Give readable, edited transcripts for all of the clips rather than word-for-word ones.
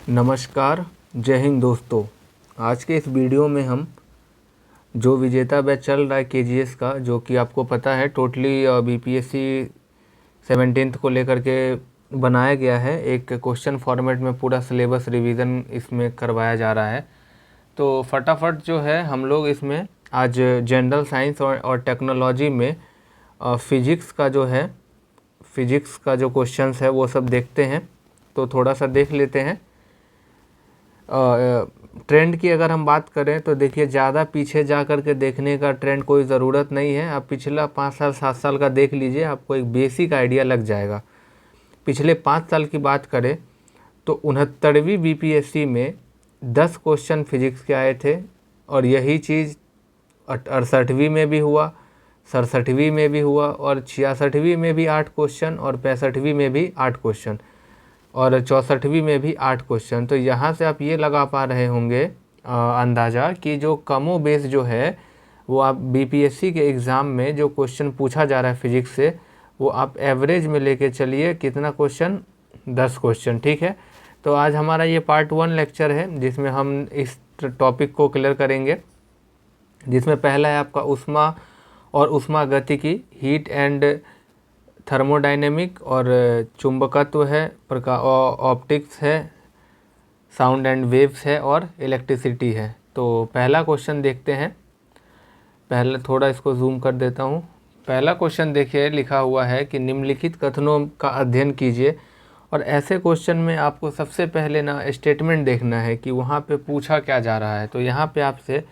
नमस्कार, जय हिंद दोस्तों। आज के इस वीडियो में हम जो विजेता बैच चल रहा है केजीएस का, जो कि आपको पता है टोटली बीपीएससी 17th को लेकर के बनाया गया है। एक क्वेश्चन फॉर्मेट में पूरा सिलेबस रिवीजन इसमें करवाया जा रहा है। तो फटाफट जो है हम लोग इसमें आज जनरल साइंस और टेक्नोलॉजी में फिजिक्स का जो क्वेश्चंस है वो सब देखते हैं। तो थोड़ा सा देख लेते हैं। ट्रेंड की अगर हम बात करें तो देखिए, ज़्यादा पीछे जा कर के देखने का ट्रेंड कोई ज़रूरत नहीं है। आप पिछला 5 साल 7 साल का देख लीजिए, आपको एक बेसिक आइडिया लग जाएगा। पिछले 5 साल की बात करें तो 69वीं बीपीएससी में 10 क्वेश्चन फिजिक्स के आए थे, और यही चीज़ 68वीं में भी हुआ, 67वीं में भी हुआ, और 66वीं में भी 8 क्वेश्चन, और 65वीं में भी 8 क्वेश्चन, और 64वीं में भी 8 क्वेश्चन। तो यहाँ से आप ये लगा पा रहे होंगे अंदाज़ा कि जो कमो बेस जो है वो आप बीपीएससी के एग्ज़ाम में जो क्वेश्चन पूछा जा रहा है फिजिक्स से, वो आप एवरेज में लेके चलिए। कितना क्वेश्चन? 10 क्वेश्चन। ठीक है। तो आज हमारा ये पार्ट 1 लेक्चर है, जिसमें हम इस टॉपिक को क्लियर करेंगे। जिसमें पहला है आपका ऊष्मा और ऊष्मागतिकी, हीट एंड थर्मोडायनेमिक, और चुंबकत्व है, ऑप्टिक्स है, साउंड एंड वेव्स है, और इलेक्ट्रिसिटी है। तो पहला क्वेश्चन देखते हैं। पहले थोड़ा इसको जूम कर देता हूँ। पहला क्वेश्चन देखिए, लिखा हुआ है कि निम्नलिखित कथनों का अध्ययन कीजिए। और ऐसे क्वेश्चन में आपको सबसे पहले ना स्टेटमेंट देखना है कि वहाँ पे पूछा क्या जा रहा है। तो यहाँ पे आपसे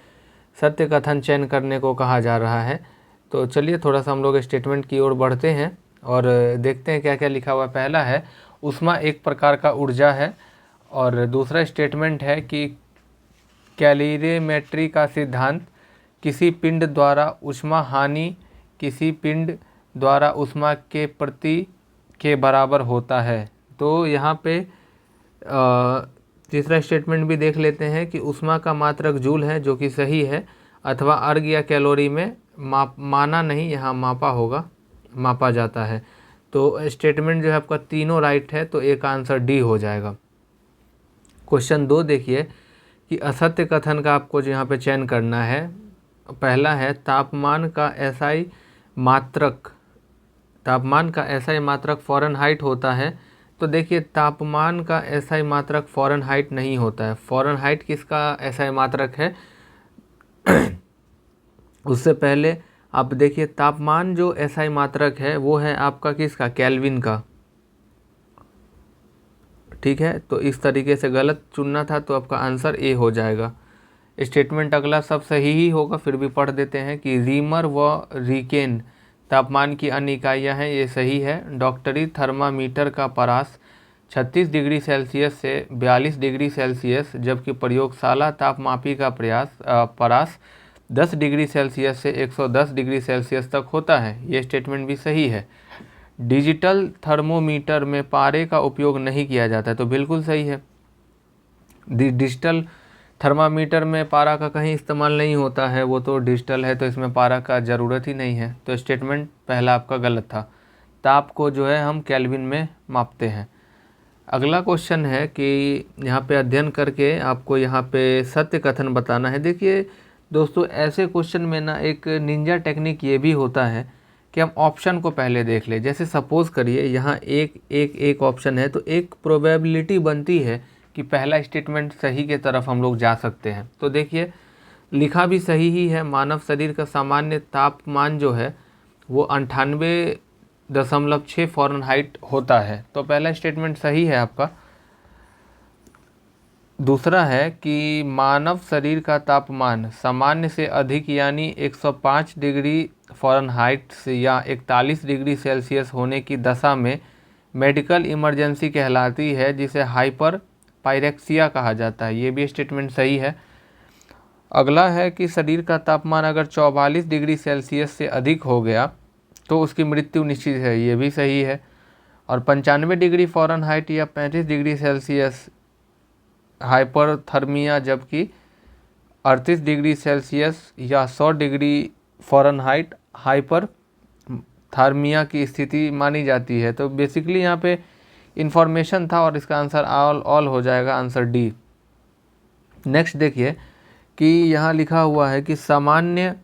सत्य कथन चयन करने को कहा जा रहा है। तो चलिए थोड़ा सा हम लोग स्टेटमेंट की ओर बढ़ते हैं और देखते हैं क्या क्या लिखा हुआ है। पहला है, ऊष्मा एक प्रकार का ऊर्जा है। और दूसरा स्टेटमेंट है कि कैलोरीमेट्री का सिद्धांत किसी पिंड द्वारा ऊष्मा हानि किसी पिंड द्वारा ऊष्मा के प्रति के बराबर होता है। तो यहाँ पे तीसरा स्टेटमेंट भी देख लेते हैं कि ऊष्मा का मात्रक जूल है, जो कि सही है, अथवा अर्ग या कैलोरी में माना नहीं, यहाँ मापा होगा, मापा जाता है। तो स्टेटमेंट जो है आपका तीनों राइट है, तो एक आंसर डी हो जाएगा। क्वेश्चन 2 देखिए कि असत्य कथन का आपको जो यहाँ पे चयन करना है। पहला है, तापमान का एसआई मात्रक फ़ारेनहाइट होता है। तो देखिए, तापमान का एसआई मात्रक फ़ारेनहाइट नहीं होता है। फ़ारेनहाइट किसका एसआई मात्रक है? उससे पहले आप देखिए, तापमान जो एसआई मात्रक है वो है आपका किसका? केल्विन का। ठीक है। तो इस तरीके से गलत चुनना था, तो आपका आंसर ए हो जाएगा। स्टेटमेंट अगला सब सही ही होगा, फिर भी पढ़ देते हैं कि रीमर व रिकेन तापमान की अन्य इकाइयाँ हैं, ये सही है। डॉक्टरी थर्मामीटर का परास 36 डिग्री सेल्सियस से 42 डिग्री सेल्सियस, जबकि प्रयोगशाला तापमापी का परास 10 डिग्री सेल्सियस से 110 डिग्री सेल्सियस तक होता है। ये स्टेटमेंट भी सही है। डिजिटल थर्मोमीटर में पारे का उपयोग नहीं किया जाता है, तो बिल्कुल सही है। डिजिटल थर्मामीटर में पारा का कहीं इस्तेमाल नहीं होता है, वो तो डिजिटल है, तो इसमें पारा का ज़रूरत ही नहीं है। तो स्टेटमेंट पहला आपका गलत था। ताप को जो है हम केल्विन में मापते हैं। अगला क्वेश्चन है कि यहाँ पे अध्ययन करके आपको यहाँ पे सत्य कथन बताना है। देखिए दोस्तों, ऐसे क्वेश्चन में ना एक निंजा टेक्निक ये भी होता है कि हम ऑप्शन को पहले देख लें। जैसे सपोज़ करिए यहाँ एक ऑप्शन है, तो एक प्रोबेबिलिटी बनती है कि पहला स्टेटमेंट सही के तरफ हम लोग जा सकते हैं। तो देखिए, लिखा भी सही ही है। मानव शरीर का सामान्य तापमान जो है वो 98.6 फ़ारेनहाइट होता है। तो पहला स्टेटमेंट सही है आपका। दूसरा है कि मानव शरीर का तापमान सामान्य से अधिक यानी 105 डिग्री फ़ारेनहाइट से या 41 डिग्री सेल्सियस होने की दशा में मेडिकल इमरजेंसी कहलाती है, जिसे हाइपर पायरेक्सिया कहा जाता है। ये भी स्टेटमेंट सही है। अगला है कि शरीर का तापमान अगर 44 डिग्री सेल्सियस से अधिक हो गया तो उसकी मृत्यु निश्चित है। ये भी सही है। और 95 डिग्री फ़ारेनहाइट या 35 डिग्री सेल्सियस हाइपरथर्मिया, जबकि 38 डिग्री सेल्सियस या 100 डिग्री फ़ारेनहाइट हाइपर थार्मिया की स्थिति मानी जाती है। तो बेसिकली यहाँ पे इंफॉर्मेशन था और इसका आंसर ऑल हो जाएगा, आंसर डी। नेक्स्ट देखिए कि यहाँ लिखा हुआ है कि सामान्य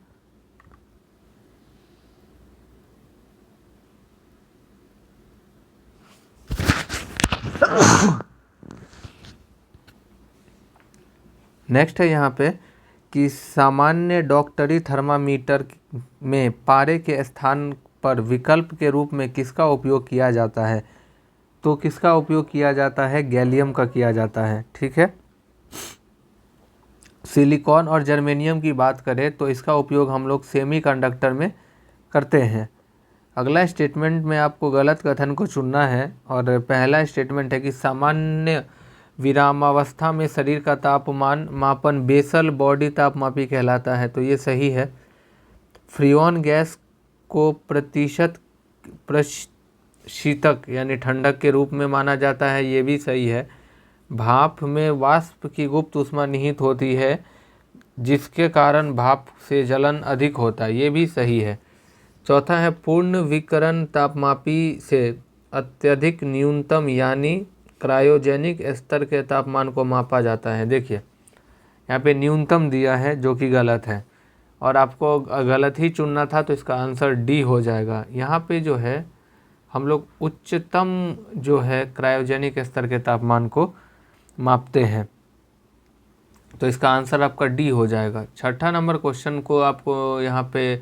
नेक्स्ट है यहाँ पे कि सामान्य डॉक्टरी थर्मामीटर में पारे के स्थान पर विकल्प के रूप में किसका उपयोग किया जाता है? तो किसका उपयोग किया जाता है? गैलियम का किया जाता है, ठीक है। सिलिकॉन और जर्मेनियम की बात करें तो इसका उपयोग हम लोग सेमीकंडक्टर में करते हैं। अगला स्टेटमेंट में आपको गलत कथन को चुनना है और पहला स्टेटमेंट है कि सामान्य विरामावस्था में शरीर का तापमान मापन बेसल बॉडी तापमापी कहलाता है, तो ये सही है। फ्रीऑन गैस को प्रशीतक यानी ठंडक के रूप में माना जाता है, ये भी सही है। भाप में वाष्प की गुप्त ऊष्मा निहित होती है जिसके कारण भाप से जलन अधिक होता है, ये भी सही है। चौथा है पूर्ण विकिरण तापमापी से अत्यधिक न्यूनतम यानी क्रायोजेनिक स्तर के तापमान को मापा जाता है। देखिए यहाँ पे न्यूनतम दिया है जो कि गलत है और आपको गलत ही चुनना था, तो इसका आंसर डी हो जाएगा। यहाँ पे जो है हम लोग उच्चतम जो है क्रायोजेनिक स्तर के तापमान को मापते हैं, तो इसका आंसर आपका डी हो जाएगा। छठा नंबर क्वेश्चन को आपको यहाँ पे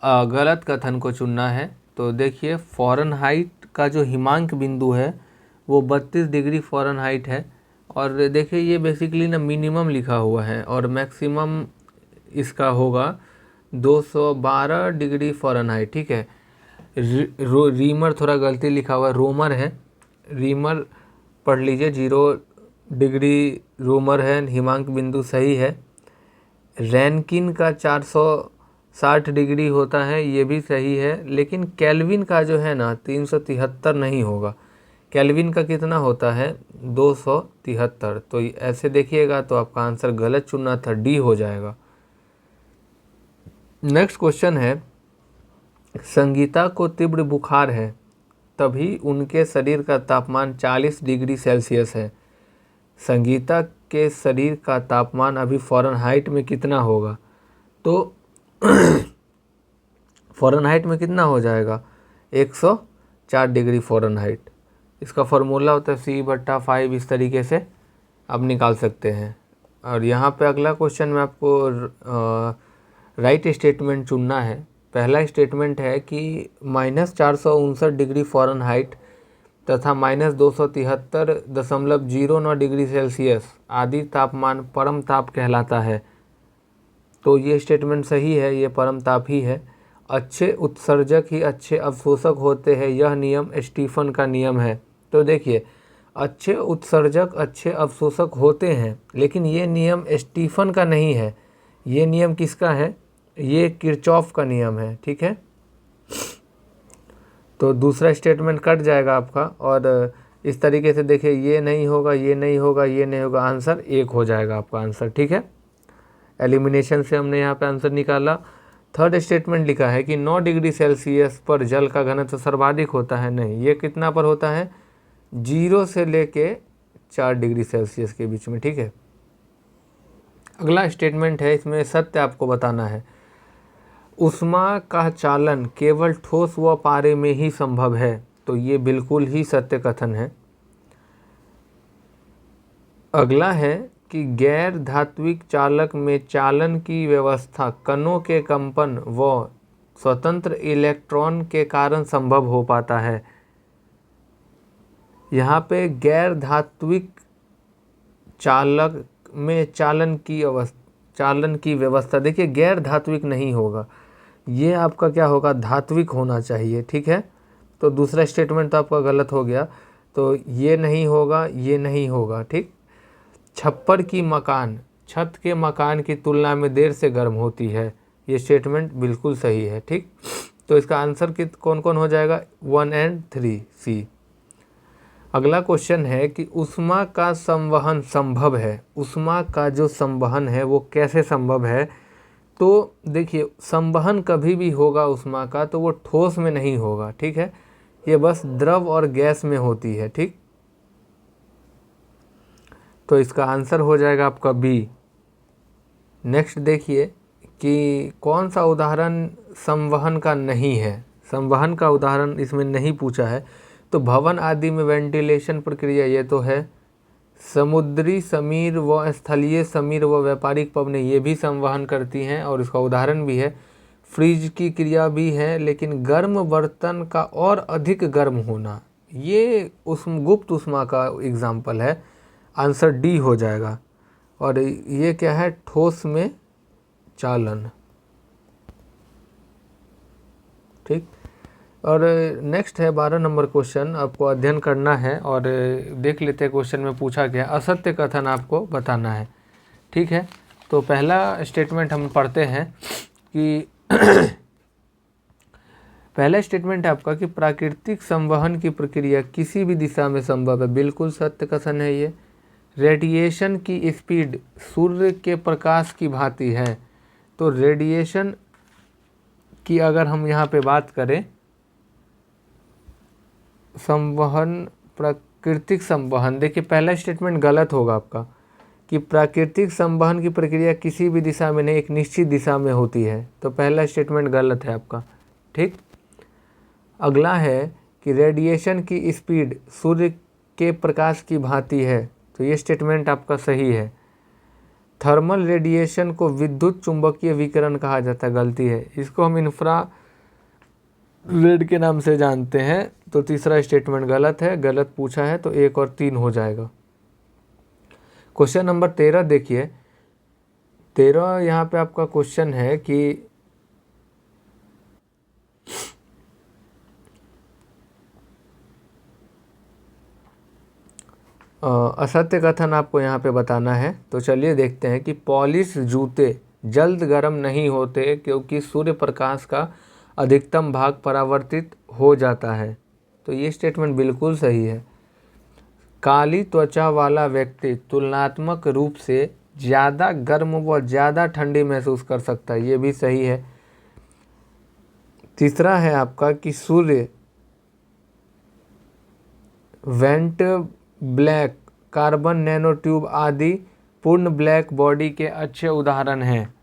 गलत कथन को चुनना है। तो देखिए फ़ारेनहाइट का जो हिमांक बिंदु है वो 32 डिग्री फ़ारेनहाइट है और देखिए ये बेसिकली ना मिनिमम लिखा हुआ है और मैक्सिमम इसका होगा 212 डिग्री फ़ारेनहाइट, ठीक है। रीमर थोड़ा गलती लिखा हुआ है, रोमर है, रीमर पढ़ लीजिए, 0 डिग्री रोमर है, हिमांक बिंदु सही है। रैनकिन का 460 डिग्री होता है, ये भी सही है, लेकिन केल्विन का जो है ना 373 नहीं होगा। केल्विन का कितना होता है? 273। तो ऐसे देखिएगा तो आपका आंसर गलत चुनना था, डी हो जाएगा। नेक्स्ट क्वेश्चन है संगीता को तीव्र बुखार है तभी उनके शरीर का तापमान 40 डिग्री सेल्सियस है। संगीता के शरीर का तापमान अभी फ़ारेनहाइट में कितना होगा? तो फ़ारेनहाइट में कितना हो जाएगा? 104 डिग्री फ़ारेनहाइट। इसका फार्मूला होता है C/5, इस तरीके से आप निकाल सकते हैं। और यहाँ पे अगला क्वेश्चन में आपको राइट स्टेटमेंट चुनना है। पहला स्टेटमेंट है कि -459 डिग्री फ़ारेनहाइट तथा -273.09 डिग्री सेल्सियस आदि तापमान परम ताप कहलाता है। तो ये स्टेटमेंट सही है, ये परम ताप ही है। अच्छे उत्सर्जक ही अच्छे अवशोषक होते हैं, यह नियम स्टीफन का नियम है। तो देखिए अच्छे उत्सर्जक अच्छे अवशोषक होते हैं, लेकिन ये नियम स्टीफन का नहीं है। ये नियम किसका है? ये किरचॉफ का नियम है, ठीक है। तो दूसरा स्टेटमेंट कट जाएगा आपका और इस तरीके से देखिए ये नहीं होगा, ये नहीं होगा, ये नहीं होगा, आंसर 1 हो जाएगा आपका आंसर, ठीक है। एलिमिनेशन से हमने यहाँ पे आंसर निकाला। थर्ड स्टेटमेंट लिखा है कि 9 डिग्री सेल्सियस पर जल का घनत्व सर्वाधिक होता है। नहीं, ये कितना पर होता है? 0 से लेके 4 डिग्री सेल्सियस के बीच में, ठीक है। अगला स्टेटमेंट है, इसमें सत्य आपको बताना है। ऊष्मा का चालन केवल ठोस व पारे में ही संभव है, तो ये बिल्कुल ही सत्य कथन है। अगला है कि गैर धात्विक चालक में चालन की व्यवस्था कणों के कंपन व स्वतंत्र इलेक्ट्रॉन के कारण संभव हो पाता है। यहाँ पे गैर धात्विक चालक में चालन की व्यवस्था, देखिए गैर धात्विक नहीं होगा, ये आपका क्या होगा? धात्विक होना चाहिए, ठीक है। तो दूसरा स्टेटमेंट तो आपका गलत हो गया, तो ये नहीं होगा, ये नहीं होगा, ठीक। छप्पर की मकान छत के मकान की तुलना में देर से गर्म होती है, ये स्टेटमेंट बिल्कुल सही है, ठीक। तो इसका आंसर कौन कौन हो जाएगा? 1 और 3 सी। अगला क्वेश्चन है कि ऊष्मा का संवहन संभव है। ऊष्मा का जो संवहन है वो कैसे संभव है? तो देखिए संवहन कभी भी होगा ऊष्मा का तो वो ठोस में नहीं होगा, ठीक है। ये बस द्रव और गैस में होती है। ठीक, तो इसका आंसर हो जाएगा आपका बी। नेक्स्ट देखिए कि कौन सा उदाहरण संवहन का नहीं है। संवहन का उदाहरण इसमें नहीं पूछा है। तो भवन आदि में वेंटिलेशन प्रक्रिया ये तो है। समुद्री समीर व स्थलीय समीर व व्यापारिक पवनें ये भी संवहन करती हैं और इसका उदाहरण भी है। फ्रीज की क्रिया भी है, लेकिन गर्म बर्तन का और अधिक गर्म होना ये गुप्त ऊष्मा का एग्जाम्पल है। आंसर डी हो जाएगा। और ये क्या है, ठोस में चालन। ठीक, और नेक्स्ट है 12 नंबर क्वेश्चन, आपको अध्ययन करना है और देख लेते हैं क्वेश्चन में पूछा गया। असत्य कथन आपको बताना है। ठीक है, तो पहला स्टेटमेंट हम पढ़ते हैं कि पहला स्टेटमेंट है आपका कि प्राकृतिक संवहन की प्रक्रिया किसी भी दिशा में संभव है। बिल्कुल सत्य कथन है ये। रेडिएशन की स्पीड सूर्य के प्रकाश की भांति है। तो रेडिएशन की अगर हम यहाँ पे बात करें, संवहन, प्राकृतिक संवहन, देखिए पहला स्टेटमेंट गलत होगा आपका कि प्राकृतिक संवहन की प्रक्रिया किसी भी दिशा में नहीं, एक निश्चित दिशा में होती है। तो पहला स्टेटमेंट गलत है आपका। ठीक, अगला है कि रेडिएशन की स्पीड सूर्य के प्रकाश की भांति है। तो ये स्टेटमेंट आपका सही है। थर्मल रेडिएशन को विद्युत चुंबकीय विकिरण कहा जाता है, गलती है। इसको हम इंफ्रा रेड के नाम से जानते हैं। तो तीसरा स्टेटमेंट गलत है, गलत पूछा है, तो 1 और 3 हो जाएगा। क्वेश्चन नंबर 13 देखिए। 13 यहाँ पे आपका क्वेश्चन है कि असत्य कथन आपको यहाँ पे बताना है। तो चलिए देखते हैं कि पॉलिश जूते जल्द गर्म नहीं होते क्योंकि सूर्य प्रकाश का अधिकतम भाग परावर्तित हो जाता है। तो ये स्टेटमेंट बिल्कुल सही है। काली त्वचा वाला व्यक्ति तुलनात्मक रूप से ज़्यादा गर्म व ज़्यादा ठंडी महसूस कर सकता है, ये भी सही है। तीसरा है आपका कि सूर्य, Vantablack, carbon nano tube आदि पूर्ण ब्लैक बॉडी के अच्छे उदाहरण हैं।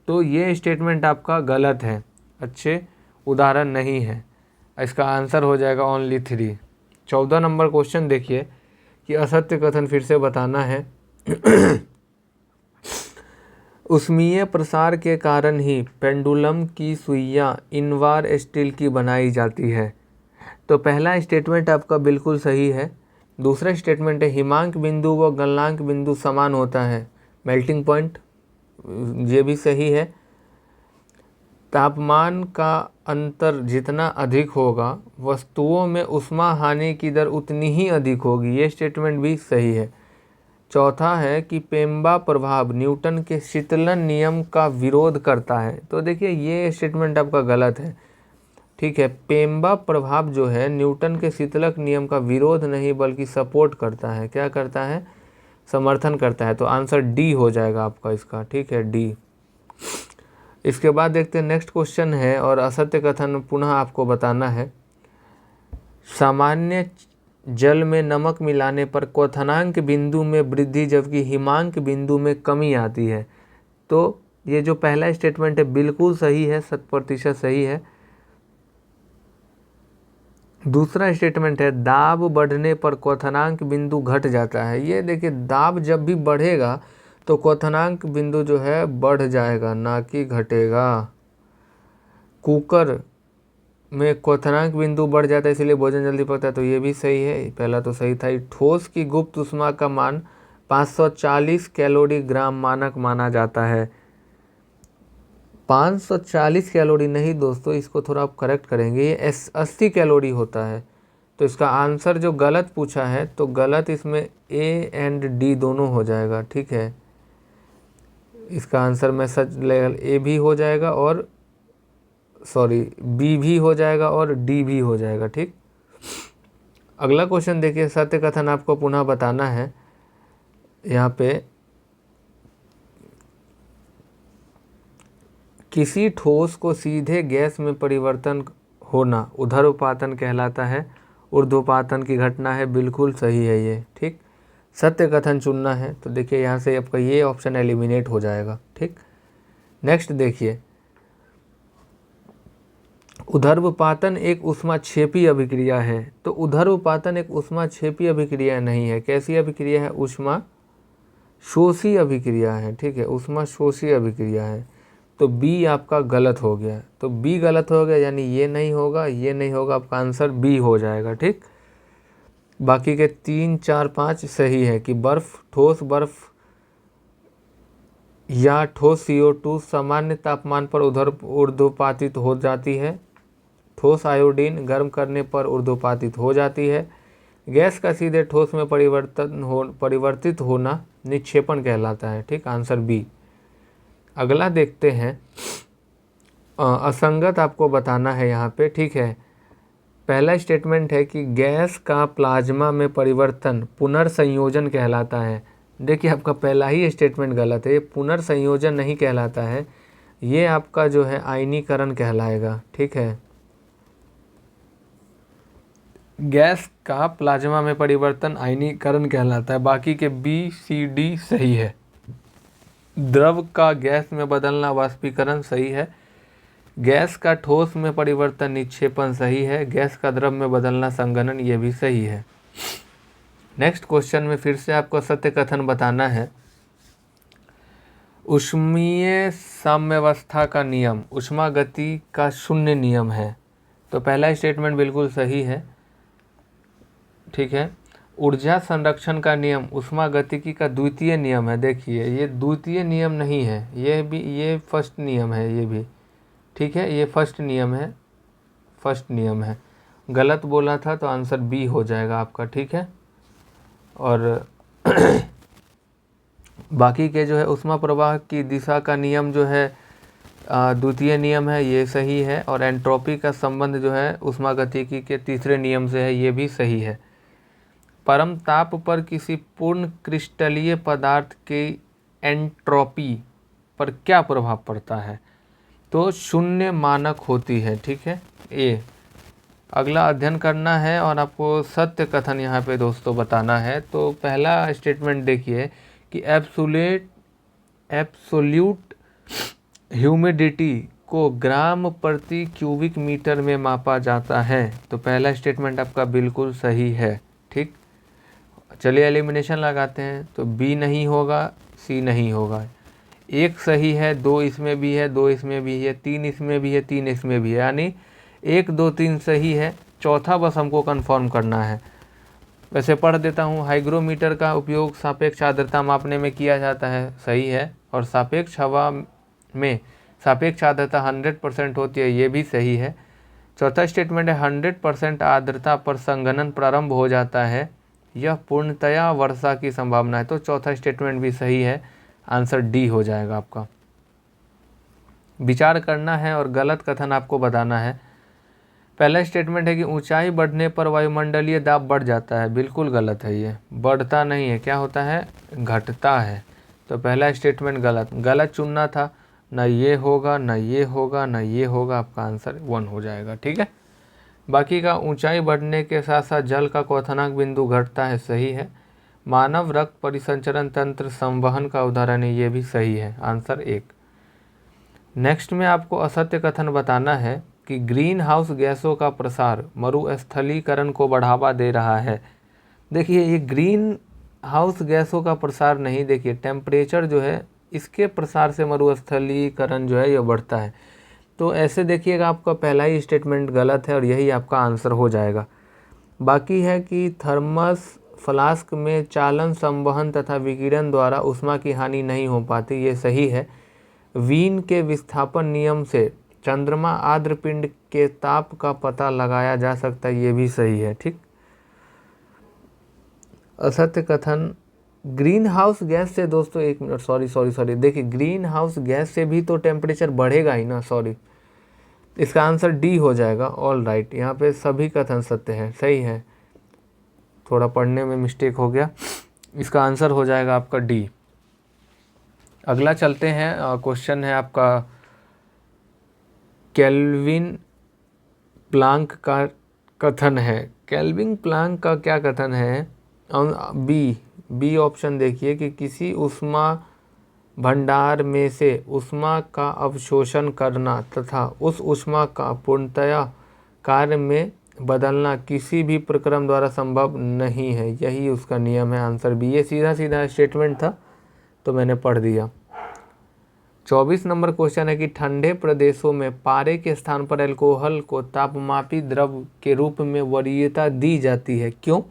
तो ये स्टेटमेंट आपका गलत है, अच्छे उदाहरण नहीं है। इसका आंसर हो जाएगा ओनली 3। 14 नंबर क्वेश्चन देखिए कि असत्य कथन फिर से बताना है। ऊष्मीय प्रसार के कारण ही पेंडुलम की सुइयां इनवार स्टील की बनाई जाती है। तो पहला स्टेटमेंट आपका बिल्कुल सही है। दूसरा स्टेटमेंट है हिमांक बिंदु व गलनांक बिंदु समान होता है, मेल्टिंग पॉइंट, ये भी सही है। तापमान का अंतर जितना अधिक होगा वस्तुओं में ऊष्मा हानि की दर उतनी ही अधिक होगी, ये स्टेटमेंट भी सही है। चौथा है कि पेम्बा प्रभाव न्यूटन के शीतलन नियम का विरोध करता है। तो देखिए ये स्टेटमेंट आपका गलत है। ठीक है, पेम्बा प्रभाव जो है न्यूटन के शीतलक नियम का विरोध नहीं बल्कि सपोर्ट करता है। क्या करता है? समर्थन करता है। तो आंसर डी हो जाएगा आपका इसका। ठीक है, डी। इसके बाद देखते हैं नेक्स्ट क्वेश्चन है और असत्य कथन पुनः आपको बताना है। सामान्य जल में नमक मिलाने पर क्वथनांक बिंदु में वृद्धि जबकि हिमांक बिंदु में कमी आती है। तो ये जो पहला स्टेटमेंट है बिल्कुल सही है, 100% सही है। दूसरा स्टेटमेंट है दाब बढ़ने पर क्वथनांक बिंदु घट जाता है। ये देखिए दाब जब भी बढ़ेगा तो क्वथनांक बिंदु जो है बढ़ जाएगा, ना कि घटेगा। कुकर में क्वथनांक बिंदु बढ़ जाता है इसलिए भोजन जल्दी पकता है। तो ये भी सही है, पहला तो सही था। ठोस की गुप्त ऊष्मा का मान 540 कैलोरी ग्राम मानक माना जाता है। 540 कैलोरी नहीं दोस्तों, इसको थोड़ा आप करेक्ट करेंगे, ये 80 कैलोरी होता है। तो इसका आंसर जो गलत पूछा है तो गलत इसमें ए एंड डी दोनों हो जाएगा। ठीक है, इसका आंसर मैं सच लेवल ए भी हो जाएगा और सॉरी बी भी हो जाएगा और डी भी हो जाएगा। ठीक, अगला क्वेश्चन देखिए। सत्य कथन आपको पुनः बताना है। यहाँ पे किसी ठोस को सीधे गैस में परिवर्तन होना ऊर्ध्वपातन कहलाता है। ऊर्ध्वपातन की घटना है, बिल्कुल सही है ये। ठीक, सत्य कथन चुनना है तो देखिए यहाँ से आपका ये ऑप्शन एलिमिनेट हो जाएगा। ठीक, नेक्स्ट देखिए, ऊर्ध्वपातन एक ऊष्माक्षेपी अभिक्रिया है। तो ऊर्ध्वपातन एक ऊष्माक्षेपी अभिक्रिया नहीं है। कैसी अभिक्रिया है? ऊष्मा शोषी अभिक्रिया है। ठीक है, ऊष्मा शोषी अभिक्रिया है। तो बी आपका गलत हो गया। तो बी गलत हो गया, यानी ये नहीं होगा, ये नहीं होगा, आपका आंसर बी हो जाएगा। ठीक, बाकी के 3, 4, 5 सही है कि बर्फ, ठोस बर्फ या ठोस CO2 सामान्य तापमान पर ऊर्ध्वपातित हो जाती है। ठोस आयोडीन गर्म करने पर ऊर्ध्वपातित हो जाती है। गैस का सीधे ठोस में परिवर्तित होना निक्षेपण कहलाता है। ठीक, आंसर बी। अगला देखते हैं, असंगत आपको बताना है यहाँ पे। ठीक है, पहला स्टेटमेंट है कि गैस का प्लाज्मा में परिवर्तन पुनर्संयोजन कहलाता है। देखिए आपका पहला ही स्टेटमेंट गलत है, ये पुनर्संयोजन नहीं कहलाता है, ये आपका जो है आयनीकरण कहलाएगा। ठीक है, गैस का प्लाज्मा में परिवर्तन आयनीकरण कहलाता है। बाकी के बी, सी, डी सही है। द्रव का गैस में बदलना वाष्पीकरण सही है। गैस का ठोस में परिवर्तन निक्षेपण सही है। गैस का द्रव में बदलना संघनन, ये भी सही है। नेक्स्ट क्वेश्चन में फिर से आपको सत्य कथन बताना है। ऊष्मीय साम्यावस्था का नियम ऊष्मा गति का शून्य नियम है। तो पहला स्टेटमेंट बिल्कुल सही है। ठीक है, ऊर्जा संरक्षण का नियम ऊष्मा गतिकी का द्वितीय नियम है। देखिए ये द्वितीय नियम नहीं है, ये फर्स्ट नियम है ये भी। ठीक है, ये फर्स्ट नियम है। गलत बोला था तो आंसर बी हो जाएगा आपका। ठीक है, और बाकी के जो है ऊष्मा प्रवाह की दिशा का नियम जो है द्वितीय नियम है, ये सही है। और एंट्रोपी का संबंध जो है ऊष्मा गतिकी के तीसरे नियम से है, ये भी सही है। परम ताप पर किसी पूर्ण क्रिस्टलीय पदार्थ की एंट्रोपी पर क्या प्रभाव पड़ता है? तो शून्य मानक होती है। ठीक है, ए। अगला अध्ययन करना है और आपको सत्य कथन यहाँ पे दोस्तों बताना है। तो पहला स्टेटमेंट देखिए कि एब्सोल्यूट ह्यूमिडिटी को ग्राम प्रति क्यूबिक मीटर में मापा जाता है। तो पहला स्टेटमेंट आपका बिल्कुल सही है। ठीक, चलिए एलिमिनेशन लगाते हैं। तो बी नहीं होगा, सी नहीं होगा, एक सही है, 2 इसमें भी है, 2 इसमें भी है, 3 इसमें भी है, 3 इसमें भी है, यानी 1, 2, 3 सही है। चौथा बस हमको कंफर्म करना है। वैसे पढ़ देता हूँ, हाइग्रोमीटर का उपयोग सापेक्ष आर्द्रता मापने में किया जाता है, सही है। और सापेक्ष हवा में सापेक्ष आर्द्रता 100% होती है, ये भी सही है। चौथा स्टेटमेंट है 100% आर्द्रता पर संघनन प्रारंभ हो जाता है, यह पूर्णतया वर्षा की संभावना है। तो चौथा स्टेटमेंट भी सही है, आंसर डी हो जाएगा आपका। विचार करना है और गलत कथन आपको बताना है। पहला स्टेटमेंट है कि ऊंचाई बढ़ने पर वायुमंडलीय दाब बढ़ जाता है, बिल्कुल गलत है। ये बढ़ता नहीं है, क्या होता है? घटता है। तो पहला स्टेटमेंट गलत चुनना था। ना ये होगा, ना ये होगा, ना ये होगा, आपका आंसर 1 हो जाएगा। ठीक है, बाकी का ऊंचाई बढ़ने के साथ साथ जल का क्वथनांक बिंदु घटता है, सही है। मानव रक्त परिसंचरण तंत्र संवहन का उदाहरण है, ये भी सही है, आंसर 1। नेक्स्ट में आपको असत्य कथन बताना है कि ग्रीन हाउस गैसों का प्रसार मरुस्थलीकरण को बढ़ावा दे रहा है। देखिए ये ग्रीन हाउस गैसों का प्रसार नहीं, देखिए टेम्परेचर जो है इसके प्रसार से मरुस्थलीकरण जो है ये बढ़ता है। तो ऐसे देखिएगा आपका पहला ही स्टेटमेंट गलत है और यही आपका आंसर हो जाएगा। बाकी है कि थर्मस फ्लास्क में चालन, संवहन तथा विकिरण द्वारा ऊष्मा की हानि नहीं हो पाती, ये सही है। वीन के विस्थापन नियम से चंद्रमा आर्द्र पिंड के ताप का पता लगाया जा सकता है, ये भी सही है। ठीक, असत्य कथन ग्रीन हाउस गैस से दोस्तों, एक मिनट, सॉरी, देखिए ग्रीन हाउस गैस से भी तो टेम्परेचर बढ़ेगा ही ना, सॉरी, इसका आंसर डी हो जाएगा। ऑल राइट, यहाँ पे सभी कथन सत्य है, सही है, थोड़ा पढ़ने में मिस्टेक हो गया। इसका आंसर हो जाएगा आपका डी। अगला चलते हैं, क्वेश्चन है आपका केल्विन प्लांक का कथन है। केल्विन प्लांक का क्या कथन है? बी ऑप्शन देखिए कि किसी ऊष्मा भंडार में से ऊष्मा का अवशोषण करना तथा उस ऊष्मा का पूर्णतया कार्य में बदलना किसी भी प्रक्रम द्वारा संभव नहीं है। यही उसका नियम है। Answer B. ये सीधा सीधा स्टेटमेंट था तो मैंने पढ़ दिया। 24 नंबर क्वेश्चन है कि ठंडे प्रदेशों में पारे के स्थान पर अल्कोहल को तापमापी द्रव के रूप में वरीयता दी जाती है। क्यों?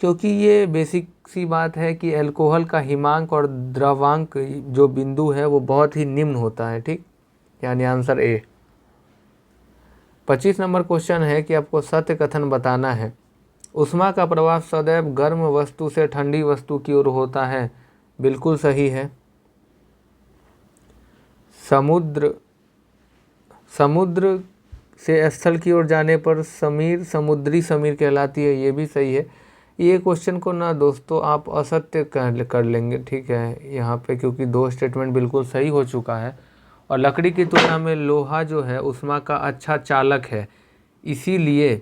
क्योंकि ये बेसिक सी बात है कि अल्कोहल का हिमांक और द्रवांक जो बिंदु है वो बहुत ही निम्न होता है। ठीक, यानी आंसर ए। 25 नंबर क्वेश्चन है कि आपको सत्य कथन बताना है। ऊष्मा का प्रवाह सदैव गर्म वस्तु से ठंडी वस्तु की ओर होता है। बिल्कुल सही है। समुद्र से स्थल की ओर जाने पर समीर समुद्री समीर कहलाती है। ये भी सही है। ये क्वेश्चन को ना दोस्तों आप असत्य कर लेंगे, ठीक है, यहाँ पे, क्योंकि दो स्टेटमेंट बिल्कुल सही हो चुका है। और लकड़ी की तुलना में लोहा जो है ऊष्मा का अच्छा चालक है, इसीलिए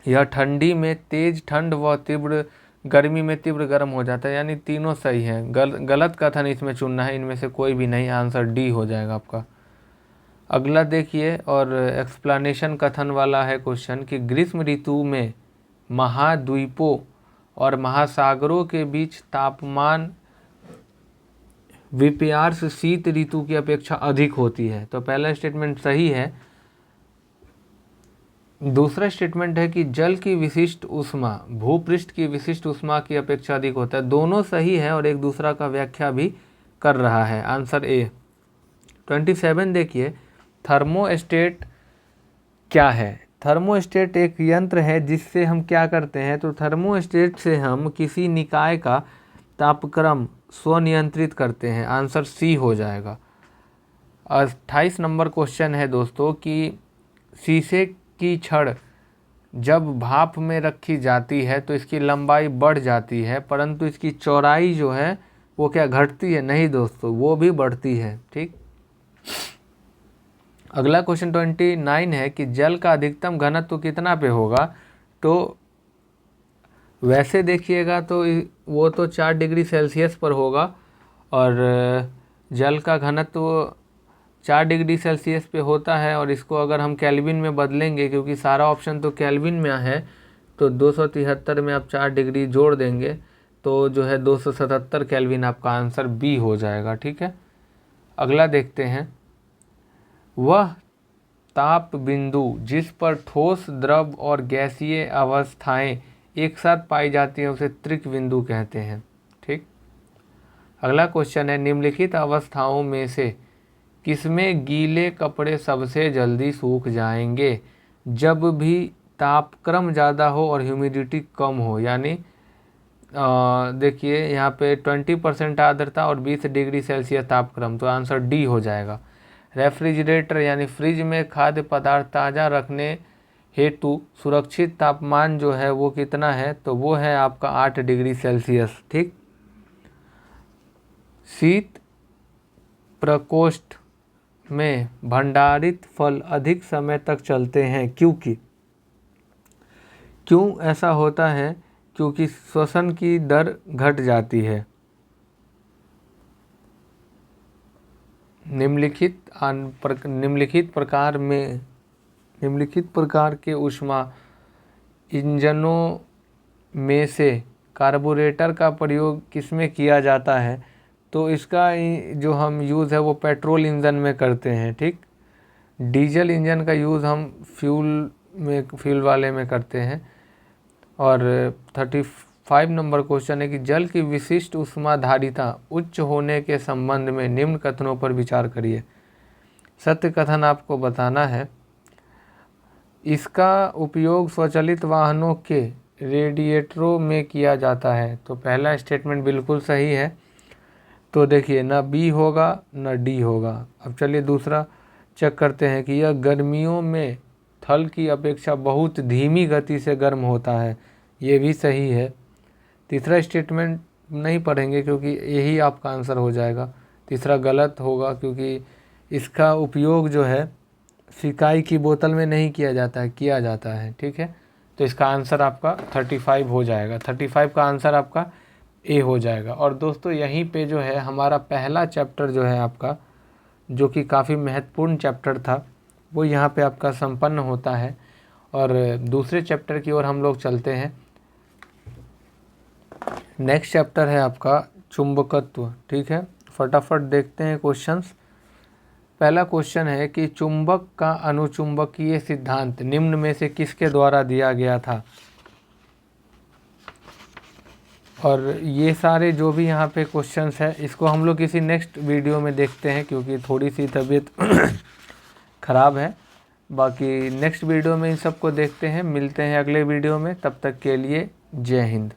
यह ठंडी में तेज ठंड व तीव्र गर्मी में तीव्र गर्म हो जाता है। यानी तीनों सही हैं। गलत कथन इसमें चुनना है, इनमें से कोई भी नहीं। आंसर डी हो जाएगा आपका। अगला देखिए, और एक्सप्लेनेशन कथन वाला है क्वेश्चन कि ग्रीष्म ऋतु में महाद्वीपों और महासागरों के बीच तापमान विपर्यास शीत ऋतु की अपेक्षा अधिक होती है। तो पहला स्टेटमेंट सही है। दूसरा स्टेटमेंट है कि जल की विशिष्ट ऊष्मा भूपृष्ठ की विशिष्ट ऊष्मा की अपेक्षा अधिक होता है। दोनों सही है और एक दूसरा का व्याख्या भी कर रहा है। Answer A. 27 देखिए, थर्मोस्टेट क्या है? थर्मोस्टेट एक यंत्र है जिससे हम क्या करते हैं, तो थर्मोस्टेट से हम किसी निकाय का तापक्रम स्वनियंत्रित करते हैं। आंसर सी हो जाएगा। 28 नंबर क्वेश्चन है दोस्तों कि शीशे की छड़ जब भाप में रखी जाती है तो इसकी लंबाई बढ़ जाती है, परंतु इसकी चौड़ाई जो है वो क्या घटती है? नहीं दोस्तों, वो भी बढ़ती है। ठीक, अगला क्वेश्चन 29 है कि जल का अधिकतम घनत्व कितना पे होगा? तो वैसे देखिएगा तो वो तो 4 डिग्री सेल्सियस पर होगा, और जल का घनत्व 4 डिग्री सेल्सियस पे होता है। और इसको अगर हम केल्विन में बदलेंगे, क्योंकि सारा ऑप्शन तो केल्विन में है, तो 273 में आप 4 डिग्री जोड़ देंगे तो जो है 277 केल्विन आपका आंसर बी हो जाएगा। ठीक है, अगला देखते हैं। वह ताप बिंदु जिस पर ठोस, द्रव और गैसीय अवस्थाएं एक साथ पाई जाती हैं उसे त्रिक बिंदु कहते हैं। ठीक, अगला क्वेश्चन है, निम्नलिखित अवस्थाओं में से किसमें गीले कपड़े सबसे जल्दी सूख जाएंगे? जब भी तापक्रम ज़्यादा हो और ह्यूमिडिटी कम हो। यानी देखिए यहाँ पे 20% आर्द्रता और 20 डिग्री सेल्सियस तापक्रम, तो आंसर डी हो जाएगा। रेफ्रिजरेटर यानी फ्रिज में खाद्य पदार्थ ताज़ा रखने हेतु सुरक्षित तापमान जो है वो कितना है? तो वो है आपका 8 डिग्री सेल्सियस। ठीक, शीत प्रकोष्ठ में भंडारित फल अधिक समय तक चलते हैं, क्यों ऐसा होता है? क्योंकि श्वसन की दर घट जाती है। निम्नलिखित प्रकार के ऊष्मा इंजनों में से कार्बोरेटर का प्रयोग किसमें किया जाता है? तो इसका जो हम यूज़ है वो पेट्रोल इंजन में करते हैं। ठीक, डीजल इंजन का यूज़ हम फ्यूल वाले में करते हैं। और 35 नंबर क्वेश्चन है कि जल की विशिष्ट ऊष्माधारिता उच्च होने के संबंध में निम्न कथनों पर विचार करिए। सत्य कथन आपको बताना है। इसका उपयोग स्वचालित वाहनों के रेडिएटरों में किया जाता है। तो पहला स्टेटमेंट बिल्कुल सही है। तो देखिए, ना बी होगा ना डी होगा। अब चलिए दूसरा चेक करते हैं कि यह गर्मियों में थल की अपेक्षा बहुत धीमी गति से गर्म होता है। ये भी सही है। तीसरा स्टेटमेंट नहीं पढ़ेंगे क्योंकि यही आपका आंसर हो जाएगा। तीसरा गलत होगा क्योंकि इसका उपयोग जो है सिकाई की बोतल में नहीं किया जाता है, किया जाता है। ठीक है, तो इसका आंसर आपका 35 हो जाएगा। 35 का आंसर आपका ए हो जाएगा। और दोस्तों यहीं पे जो है हमारा पहला चैप्टर जो है आपका, जो कि काफ़ी महत्वपूर्ण चैप्टर था, वो यहाँ पे आपका संपन्न होता है। और दूसरे चैप्टर की ओर हम लोग चलते हैं। नेक्स्ट चैप्टर है आपका चुंबकत्व। ठीक है, फटाफट देखते हैं क्वेश्चंस। पहला क्वेश्चन है कि चुंबक का अनुचुंबकीय सिद्धांत निम्न में से किसके द्वारा दिया गया था। और ये सारे जो भी यहाँ पे क्वेश्चंस है, इसको हम लोग किसी नेक्स्ट वीडियो में देखते हैं, क्योंकि थोड़ी सी तबीयत ख़राब है। बाकी नेक्स्ट वीडियो में इन सबको देखते हैं। मिलते हैं अगले वीडियो में, तब तक के लिए जय हिंद।